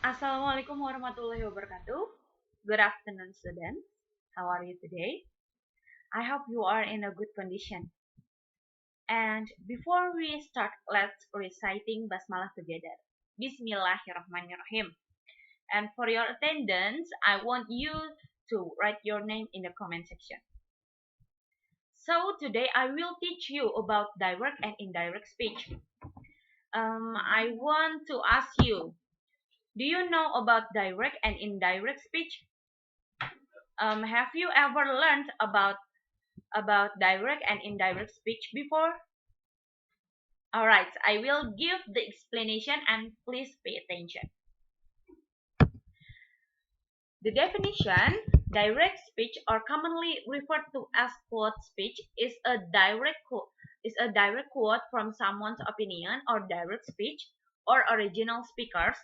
Assalamualaikum warahmatullahi wabarakatuh. Good afternoon, students. How are you today? I hope you are in a good condition. And before we start, let's reciting basmalah together. Bismillahirrahmanirrahim. And for your attendance, I want you to write your name in the comment section. So today I will teach you about direct and indirect speech. I want to ask you, do you know about direct and indirect speech? Have you ever learned about direct and indirect speech before? All right, I will give the explanation and please pay attention. The definition, direct speech or commonly referred to as quote speech is a direct quote from someone's opinion or direct speech or original speakers,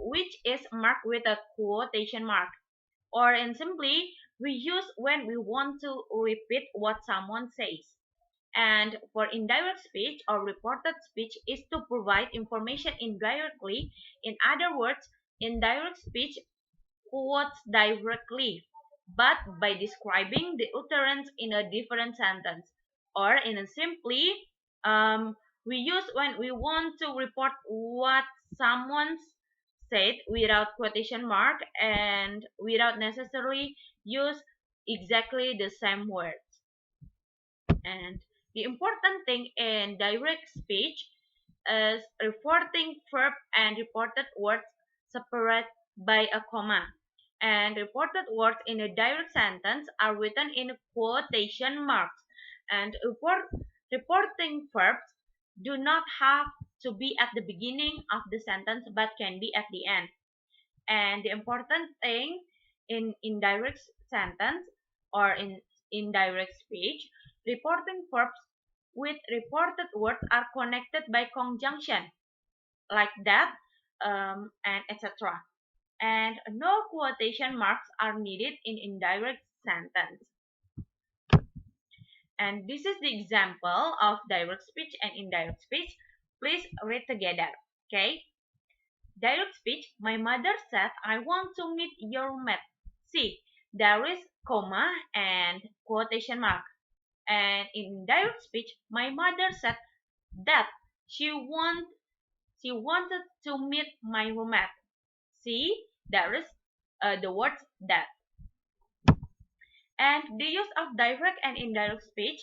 which is marked with a quotation mark. Or in simply, we use when we want to repeat what someone says. And for indirect speech or reported speech is to provide information indirectly. In other words, indirect speech quotes directly, but by describing the utterance in a different sentence. Or in a simply, we use when we want to report what someone said without quotation mark and without necessarily use exactly the same words. And the important thing in direct speech is reporting verb and reported words separate by a comma. And reported words in a direct sentence are written in quotation marks. And reporting verbs do not have to be at the beginning of the sentence but can be at the end. And the important thing in indirect sentence or in indirect speech, reporting verbs with reported words are connected by conjunction like that, and etc. And no quotation marks are needed in indirect sentence. And this is the example of direct speech and indirect speech. Please read together. Okay. Direct speech, my mother said, I want to meet your roommate. See, there is comma and quotation mark. And in direct speech, my mother said that she wanted to meet my roommate. See, there is the word that. And the use of direct and indirect speech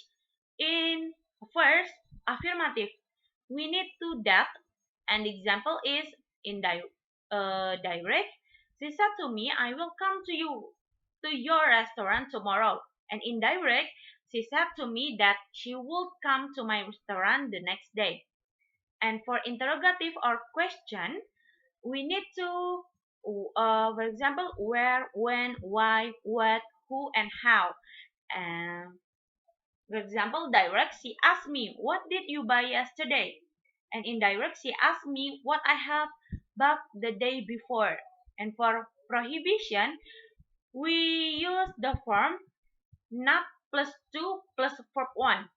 in first affirmative. We need to that. And the example is in direct. She said to me, I will come to your restaurant tomorrow. And indirect, she said to me that she would come to my restaurant the next day. And for interrogative or question, we need to, for example, where, when, why, what, who, and how. And for example, direct, she asked me, what did you buy yesterday? And indirect, she asked me what I have bought the day before. And for prohibition, we use the form not plus 2 plus verb 1.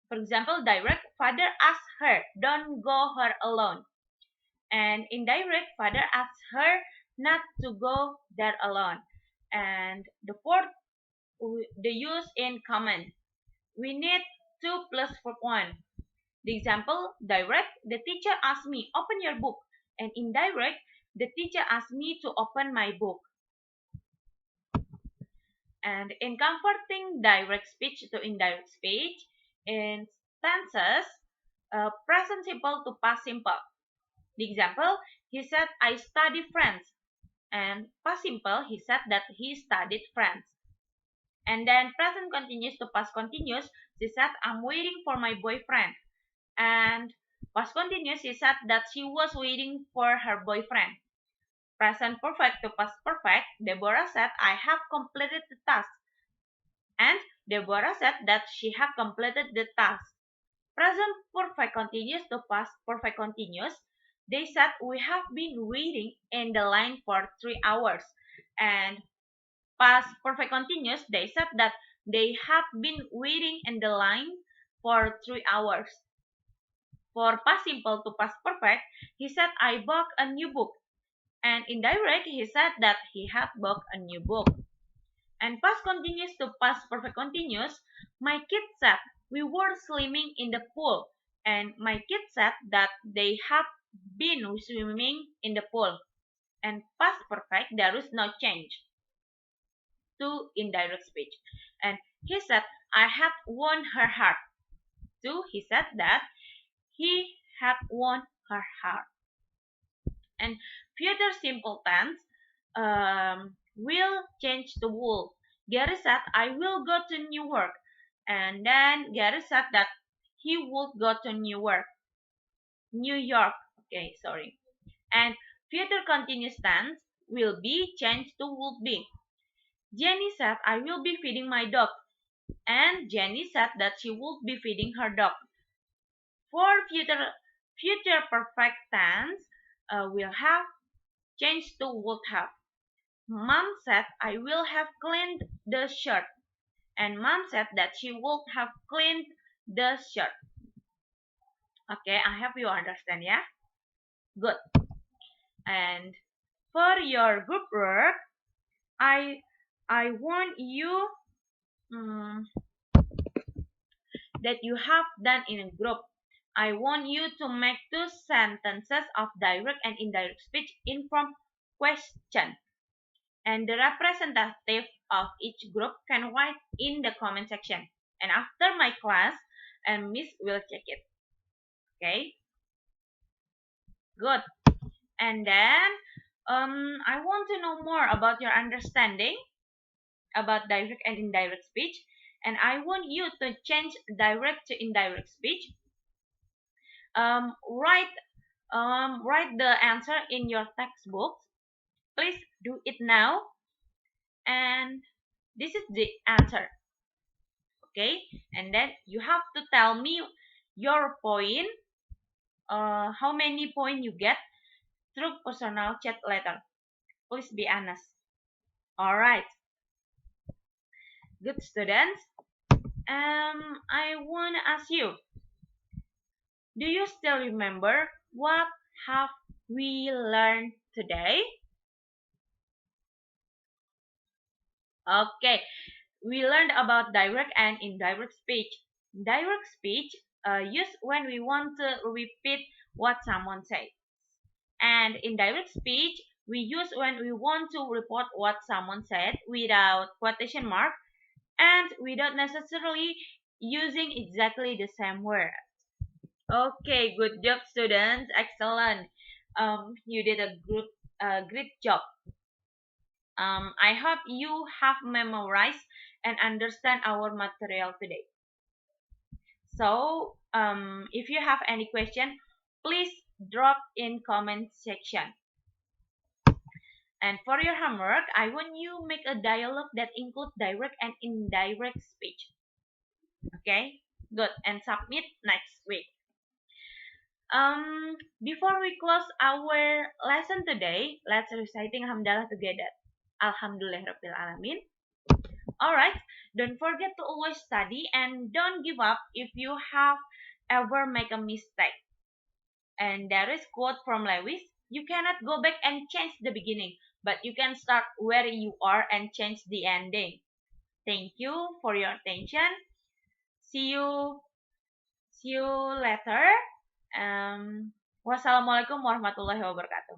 For example, direct, father asked her, don't go her alone. And indirect, father asks her not to go there alone. And the fourth, the use in common. We need 2 plus verb 1. The example, direct, the teacher asked me, open your book. And indirect, the teacher asked me to open my book. And in converting direct speech to indirect speech, in tenses, present simple to past simple. The example, he said, I study French. And past simple, he said that he studied French. And then present continuous to past continuous, she said, I'm waiting for my boyfriend. And past continuous, she said that she was waiting for her boyfriend. Present perfect to past perfect, Deborah said, I have completed the task. And Deborah said that she had completed the task. Present perfect continuous to past perfect continuous, they said we have been waiting in the line for 3 hours. And past perfect continuous, they said that they have been waiting in the line for 3 hours. For past simple to past perfect, he said, I bought a new book. And indirect, he said that he had bought a new book. And past continuous to past perfect continuous, my kid said, we were swimming in the pool. And my kid said that they have been swimming in the pool. And past perfect, there is no change to indirect speech. And he said, I had won her heart. To, he said that he had won her heart. And future simple tense will change the will. Gary said, I will go to New York. And then Gary said that he would go to New York. Okay, sorry. And future continuous tense will be changed to would be. Jenny said, I will be feeding my dog. And Jenny said that she would be feeding her dog. For future perfect tense, will have changed to would have. Mom said, I will have cleaned the shirt. And mom said that she would have cleaned the shirt. Okay, I hope you understand, yeah? Good. And for your group work, I want you that you have done in a group. I want you to make 2 sentences of direct and indirect speech in from question. And the representative of each group can write in the comment section. And after my class, and Miss will check it. Okay, good. And then I want to know more about your understanding about direct and indirect speech. And I want you to change direct to indirect speech. Um, write write the answer in your textbook. Please do it now. And this is the answer. Okay, and then you have to tell me your point, how many point you get through personal chat later. Please be honest. All right, good students. I want to ask you, do you still remember what have we learned today? Okay, we learned about direct and indirect speech. Direct speech used when we want to repeat what someone says. And indirect speech we use when we want to report what someone said without quotation mark and without necessarily using exactly the same word. Okay, good job, students. Excellent. You did a great job. I hope you have memorized and understand our material today. So, if you have any question, please drop in comment section. And for your homework, I want you make a dialogue that includes direct and indirect speech. Okay, good. And submit next week. Before we close our lesson today, let's reciting Hamdalah together. Alhamdulillahirabbil alamin. Alright, don't forget to always study and don't give up if you have ever make a mistake. And there is quote from Lewis, you cannot go back and change the beginning, but you can start where you are and change the ending. Thank you for your attention. See you later. Wassalamualaikum warahmatullahi wabarakatuh.